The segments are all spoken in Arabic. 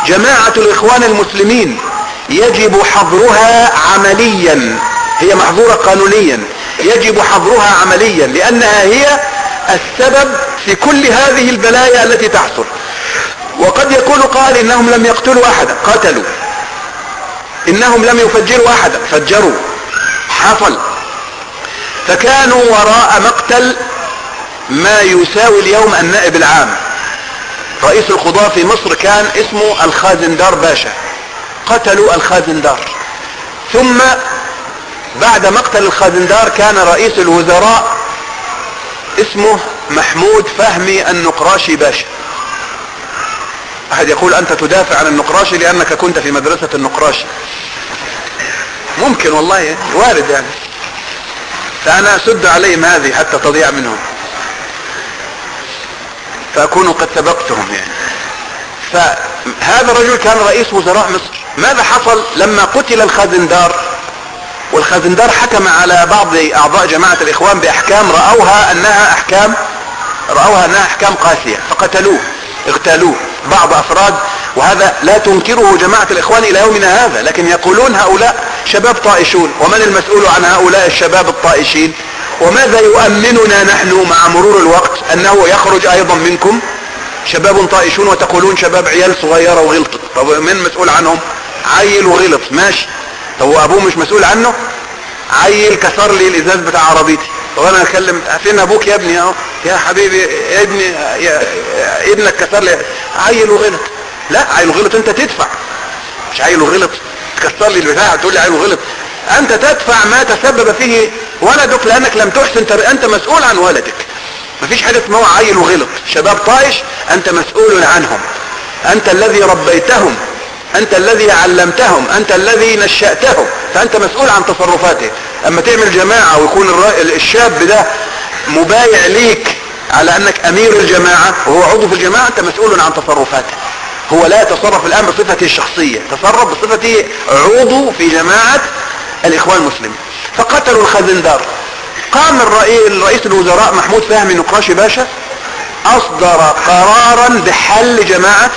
جماعة الاخوان المسلمين يجب حظرها عمليا، هي محظورة قانونيا، يجب حظرها عمليا، لانها هي السبب في كل هذه البلايا التي تحصل. وقد يكون قال انهم لم يقتلوا احدا، قتلوا. انهم لم يفجروا احدا، فجروا، حصل. فكانوا وراء مقتل ما يساوي اليوم النائب العام. رئيس القضاة في مصر كان اسمه الخازندار باشا، قتلوا الخازندار. ثم بعد مقتل الخازندار كان رئيس الوزراء اسمه محمود فهمي النقراشي باشا. احد يقول انت تدافع عن النقراشي لانك كنت في مدرسة النقراشي. ممكن والله، وارد يعني، فانا اسد عليهم هذه حتى تضيع منهم، فاكون قد سبقتهم يعني. فهذا الرجل كان رئيس وزراء مصر. ماذا حصل لما قتل الخازندار؟ والخازندار حكم على بعض اعضاء جماعة الاخوان باحكام رأوها انها احكام قاسية، فقتلوه، اغتالوه بعض افراد. وهذا لا تنكره جماعة الاخوان الى يومنا هذا، لكن يقولون هؤلاء شباب طائشون. ومن المسؤول عن هؤلاء الشباب الطائشين؟ وماذا يؤمننا نحن مع مرور الوقت انه يخرج ايضا منكم شباب طائشون وتقولون شباب عيال صغيرة وغلطت؟ طب من مسؤول عنهم؟ عيل وغلط، ماشي. طب ابوه مش مسؤول عنه؟ عيل كسر لي الازاز بتاع عربيتي، طب انا اكلم فين ابوك يا ابني؟ اهو يا حبيبي يا ابني، يا ابنك كسر لي، عيل وغلط. لا، عيل وغلط انت تدفع، مش عيل وغلط تكسر لي البتاع تقول لي عيل وغلط. انت تدفع ما تسبب فيه ولدك لانك لم تحسن، انت مسؤول عن ولدك. مفيش حاجة اسمها عيل وغلط. شباب طائش انت مسؤول عنهم، انت الذي ربيتهم، انت الذي علمتهم، انت الذي نشأتهم، فانت مسؤول عن تصرفاته. اما تعمل جماعة ويكون الشاب ده مبايع ليك على انك امير الجماعة وهو عضو في الجماعة، انت مسؤول عن تصرفاته. هو لا يتصرف الان بصفته الشخصية، تصرف بصفته عضو في جماعة الاخوان المسلمين. فقتلوا الخازندار. قام رئيس الوزراء محمود فهمي النقراشي باشا اصدر قرارا بحل جماعة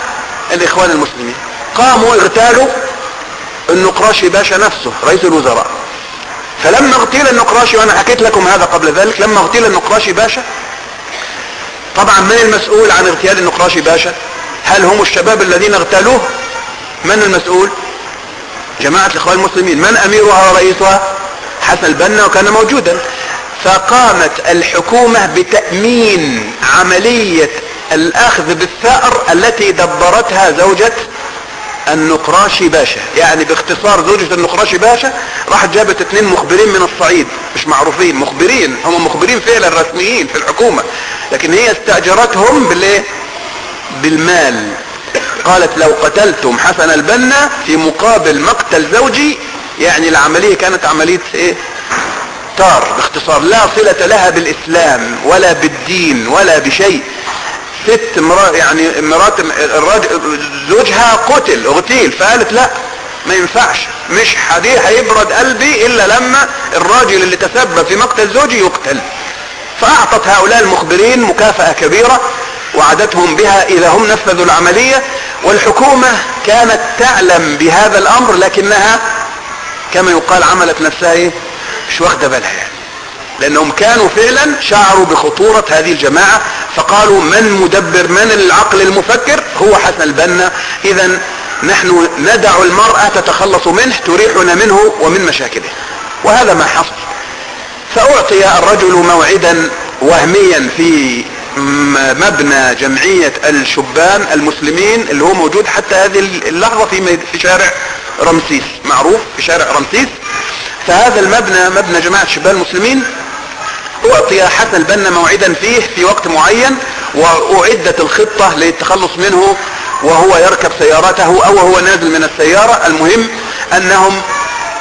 الاخوان المسلمين. قاموا اغتالوا النقراشي باشا نفسه رئيس الوزراء. فلما اغتيل النقراشي، وانا حكيت لكم هذا قبل ذلك، لما اغتيل النقراشي باشا، طبعا من المسؤول عن اغتيال النقراشي باشا؟ هل هم الشباب الذين اغتالوه؟ من المسؤول؟ جماعة الاخوان المسلمين. من اميرها ورئيسها؟ حسن البنا، وكان موجودا. فقامت الحكومة بتأمين عملية الاخذ بالثأر التي دبرتها زوجة النقراشي باشا. يعني باختصار زوجة النقراشي باشا راحت جابت 2 مخبرين من الصعيد، مش معروفين، مخبرين، هم مخبرين فعلا رسميين في الحكومة، لكن هي استأجرتهم بالايه؟ بالمال. قالت لو قتلتم حسن البنا في مقابل مقتل زوجي، يعني العملية كانت عملية ايه؟ تار، باختصار لا صلة لها بالاسلام ولا بالدين ولا بشيء. ست يعني مرات الراجل زوجها قتل، اغتيل، فقالت لا ما ينفعش، مش هيبرد قلبي الا لما الراجل اللي تسبب في مقتل زوجي يقتل. فاعطت هؤلاء المخبرين مكافأة كبيرة وعدتهم بها اذا هم نفذوا العملية. والحكومة كانت تعلم بهذا الامر، لكنها كما يقال عملت نفسها ايه؟ مش واخدة بالها يعني، لانهم كانوا فعلا شعروا بخطورة هذه الجماعة، فقالوا من مدبر، من العقل المفكر؟ هو حسن البنا. اذا نحن ندع المرأة تتخلص منه، تريحنا منه ومن مشاكله. وهذا ما حصل. فاعطي الرجل موعدا وهميا في مبنى جمعية الشبان المسلمين اللي هو موجود حتى هذه اللحظة في شارع رمسيس، معروف في شارع رمسيس. فهذا المبنى مبنى جماعة الشبان المسلمين اعطي حسن البنا موعدا فيه في وقت معين، واعدت الخطة للتخلص منه وهو يركب سيارته او هو نازل من السيارة. المهم انهم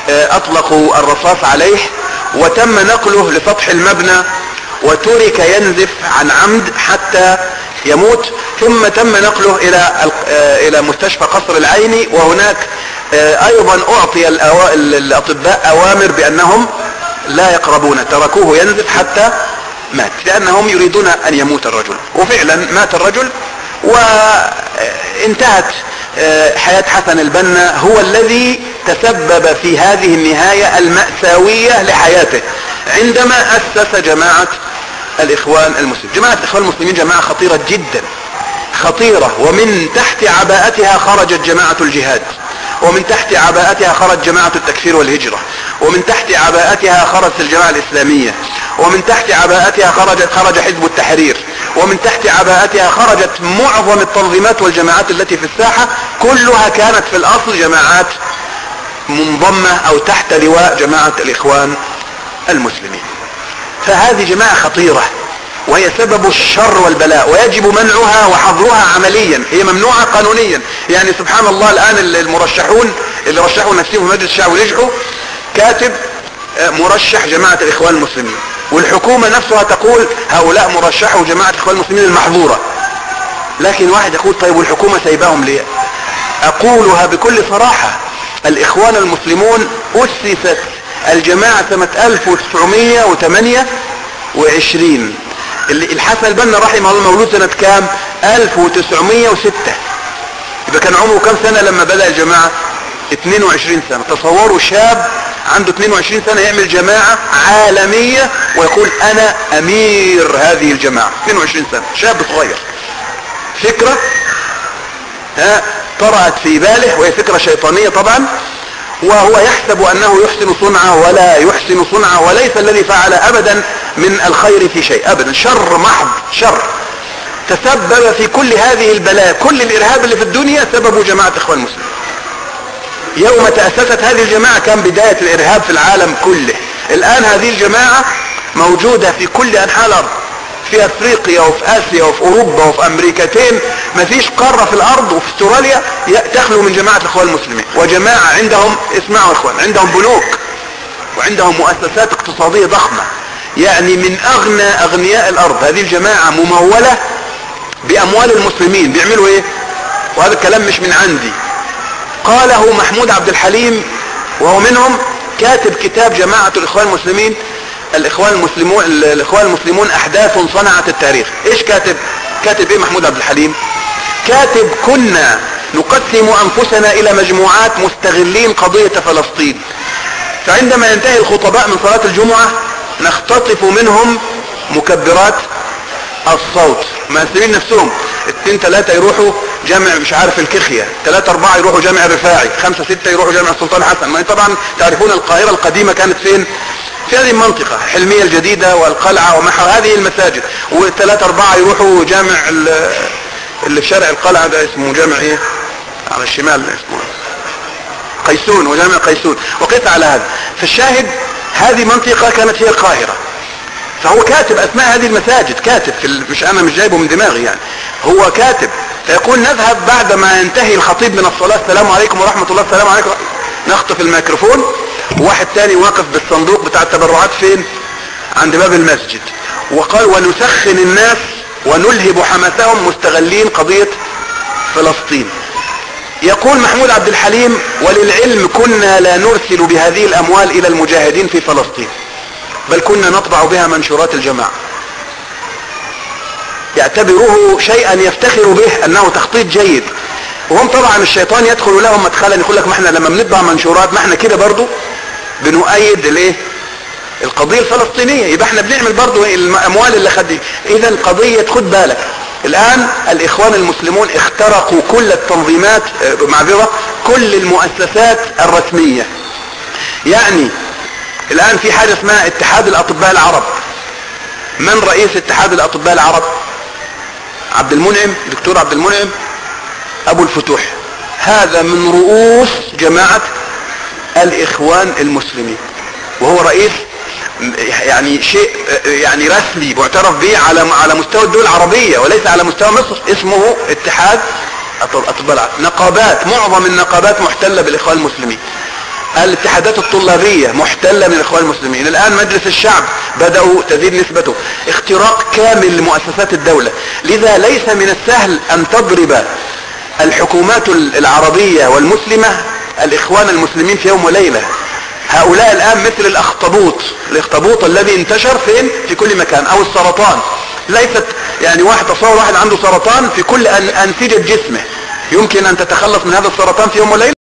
اطلقوا الرصاص عليه وتم نقله لسطح المبنى وترك ينزف عن عمد حتى يموت. ثم تم نقله الى مستشفى قصر العيني، وهناك ايضا اعطي الاطباء اوامر بانهم لا يقربون، تركوه ينزف حتى مات، لانهم يريدون ان يموت الرجل. وفعلا مات الرجل وانتهت حياة حسن البنا هو الذي تسبب في هذه النهاية المأساوية لحياته عندما أسس جماعة الإخوان المسلمين. جماعة الإخوان المسلمين جماعة خطيرة جدا، خطيرة، ومن تحت عباءتها خرجت جماعة الجهاد، ومن تحت عباءتها خرج جماعة التكفير والهجرة، ومن تحت عباءتها خرجت الجماعة الإسلامية، ومن تحت عباءتها خرج حزب التحرير، ومن تحت عباءتها خرجت معظم التنظيمات والجماعات التي في الساحة، كلها كانت في الأصل جماعات منضمة أو تحت لواء جماعة الإخوان المسلمين. فهذه جماعة خطيرة وهي سبب الشر والبلاء، ويجب منعها وحظرها عمليا. هي ممنوعة قانونيا. يعني سبحان الله الآن المرشحون اللي رشحوا نفسهم في مجلس الشعب ونجحوا، كاتب مرشح جماعة الإخوان المسلمين، والحكومة نفسها تقول هؤلاء مرشحوا جماعة الإخوان المسلمين المحظورة. لكن واحد يقول طيب والحكومة سايباهم ليه؟ أقولها بكل صراحة، الإخوان المسلمون أسست الجماعة سنة 1928. الحسن البنا رحمه الله مولود سنة كام؟ 1906. يبقى كان عمره كام سنة لما بدأ الجماعة؟ 22 سنة. تصوروا شاب عنده 22 سنة يعمل جماعة عالمية ويقول أنا أمير هذه الجماعة. 22 سنة، شاب صغير. فكرة طرأت في باله، وهي فكرة شيطانية طبعا، وهو يحسب أنه يحسن صنعه ولا يحسن صنعه، وليس الذي فعل أبدا من الخير في شيء أبدا، شر محض، شر. تسبب في كل هذه البلاء، كل الإرهاب اللي في الدنيا سببه جماعة إخوان المسلمين. يوم تأسست هذه الجماعة كان بداية الإرهاب في العالم كله. الآن هذه الجماعة موجودة في كل أنحاء الأرض، في أفريقيا وفي آسيا وفي أوروبا وفي أمريكتين، مفيش قارة في الأرض، وفي استراليا تخلو من جماعة الإخوان المسلمين. وجماعة عندهم، اسمعوا إخوان، عندهم بنوك وعندهم مؤسسات اقتصادية ضخمة، يعني من أغنى أغنياء الأرض. هذه الجماعة ممولة بأموال المسلمين. بيعملوا إيه؟ وهذا الكلام مش من عندي، قاله محمود عبد الحليم وهو منهم، كاتب كتاب جماعة الإخوان المسلمين، الإخوان المسلمون أحداث صنعت التاريخ. إيش كاتب إيه محمود عبد الحليم؟ كاتب كنا نقسم أنفسنا إلى مجموعات مستغلين قضية فلسطين، فعندما ينتهي الخطباء من صلاة الجمعة نختطف منهم مكبرات الصوت، مقسمين نفسهم 2-3 يروحوا جامع مش عارف الكخية، 3-4 يروحوا جامع الرفاعي، 5-6 يروحوا جامع السلطان حسن. ما طبعا تعرفون القاهرة القديمة كانت فين؟ في هذه المنطقة، حلمية الجديدة والقلعة ومحو هذه المساجد. و3-4 يروحوا جامع اللي في شارع القلعة ده اسمه جامع ايه على الشمال، اسمه قيسون، وجامع قيسون، وقيس على هذا. فالشاهد هذه منطقة كانت هي القاهرة. فهو كاتب اسماء هذه المساجد، كاتب مش انا مش جايبه من دماغي يعني، هو كاتب. فيقول نذهب بعد ما ينتهي الخطيب من الصلاة، السلام عليكم ورحمة الله، السلام عليكم، نخطف الميكروفون، وواحد تاني واقف بالصندوق بتاع التبرعات فين؟ عند باب المسجد. وقال ونسخن الناس ونلهب حماسهم مستغلين قضية فلسطين. يقول محمود عبد الحليم وللعلم كنا لا نرسل بهذه الأموال إلى المجاهدين في فلسطين، بل كنا نطبع بها منشورات الجماعة. يعتبروه شيئا يفتخر به أنه تخطيط جيد، وهم طبعا الشيطان يدخل لهم مدخلا، يقول لك ما احنا لما بنطبع منشورات ما احنا كده برضو بنؤيد الايه؟ القضية الفلسطينية، يبقى احنا بنعمل برضو الاموال اللي خدي. اذا قضية، خد بالك الان الإخوان المسلمون اخترقوا كل التنظيمات، معذرة، كل المؤسسات الرسمية. يعني الان في حاجة اسمها اتحاد الأطباء العرب. من رئيس اتحاد الأطباء العرب؟ عبد المنعم، دكتور عبد المنعم أبو الفتوح. هذا من رؤوس جماعة الإخوان المسلمين، وهو رئيس يعني شيء يعني رسمي معترف به على مستوى الدول العربية وليس على مستوى مصر. اسمه اتحاد أطباء العرب. نقابات، معظم النقابات محتلة بالإخوان المسلمين. الاتحادات الطلابية محتلة من الإخوان المسلمين. الآن مجلس الشعب بدأوا تزيد نسبته. اختراق كامل لمؤسسات الدولة. لذا ليس من السهل أن تضرب الحكومات العربية والمسلمة الإخوان المسلمين في يوم وليلة. هؤلاء الآن مثل الأخطبوط الذي انتشر فين؟ في كل مكان، أو السرطان. ليست يعني واحد، تصور واحد عنده سرطان في كل أنسجة جسمه، يمكن ان تتخلص من هذا السرطان في يوم وليلة؟